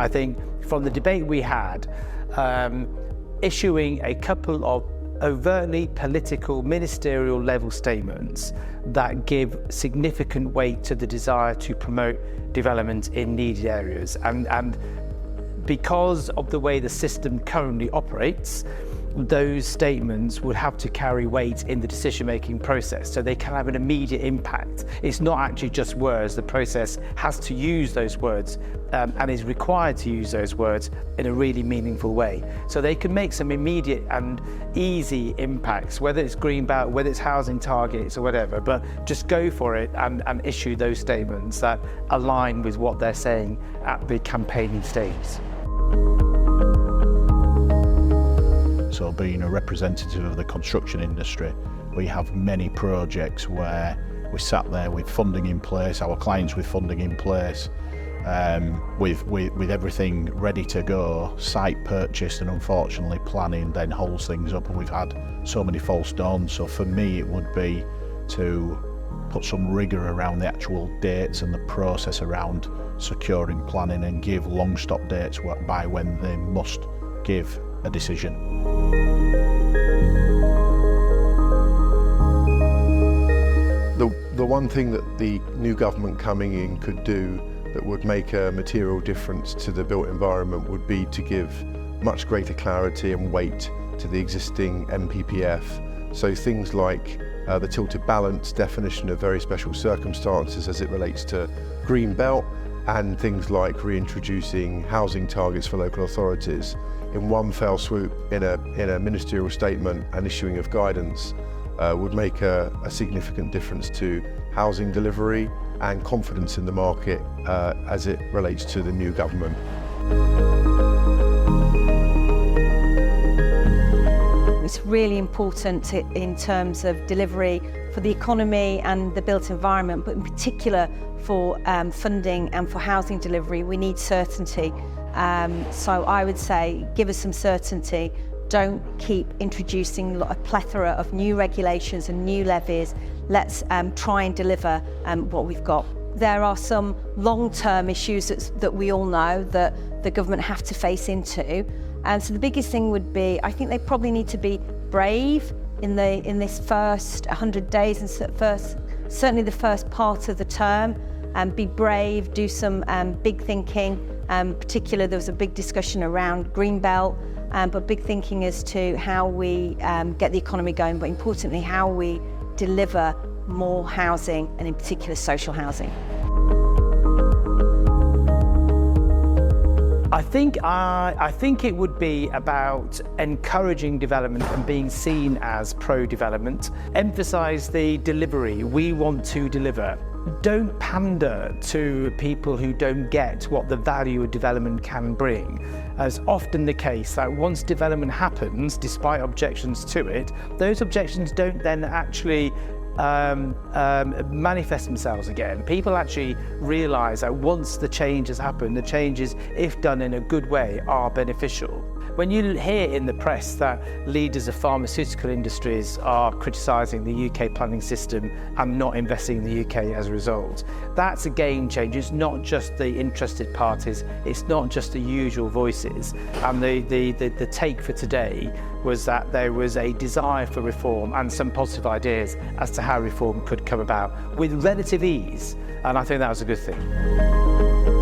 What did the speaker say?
think from the debate we had, issuing a couple of overtly political, ministerial level statements that give significant weight to the desire to promote development in needed areas. And because of the way the system currently operates, those statements would have to carry weight in the decision-making process, so they can have an immediate impact. It's not actually just words. The process has to use those words and is required to use those words in a really meaningful way. So they can make some immediate and easy impacts, whether it's green belt, whether it's housing targets or whatever, but just go for it and issue those statements that align with what they're saying at the campaigning stages. So being a representative of the construction industry, we have many projects where we sat there with funding in place, our clients with funding in place, with everything ready to go, site purchased, and unfortunately planning then holds things up, and we've had so many false dawns. So for me it would be to put some rigour around the actual dates and the process around securing planning, and give long stop dates by when they must give a decision. The one thing that the new government coming in could do that would make a material difference to the built environment would be to give much greater clarity and weight to the existing MPPF. So things like the tilted balance, definition of very special circumstances as it relates to green belt, and things like reintroducing housing targets for local authorities in one fell swoop in a ministerial statement and issuing of guidance would make a significant difference to housing delivery and confidence in the market as it relates to the new government. It's really important in terms of delivery for the economy and the built environment, but in particular for funding and for housing delivery, we need certainty. So I would say, give us some certainty. Don't keep introducing a plethora of new regulations and new levies. Let's try and deliver what we've got. There are some long-term issues that we all know that the government have to face into. And so the biggest thing would be, I think they probably need to be brave in this first 100 days and certainly the first part of the term, and be brave, do some big thinking. Particularly, there was a big discussion around green belt, but big thinking as to how we get the economy going, but importantly, how we deliver more housing, and in particular social housing. I think it would be about encouraging development and being seen as pro-development. Emphasise the delivery. We want to deliver. Don't pander to people who don't get what the value of development can bring. As often the case that once development happens, despite objections to it, those objections don't then actually manifest themselves again. People actually realise that once the change has happened, the changes, if done in a good way, are beneficial. When you hear in the press that leaders of pharmaceutical industries are criticising the UK planning system and not investing in the UK as a result, that's a game changer. It's not just the interested parties, it's not just the usual voices. And the take for today was that there was a desire for reform and some positive ideas as to how reform could come about with relative ease, and I think that was a good thing.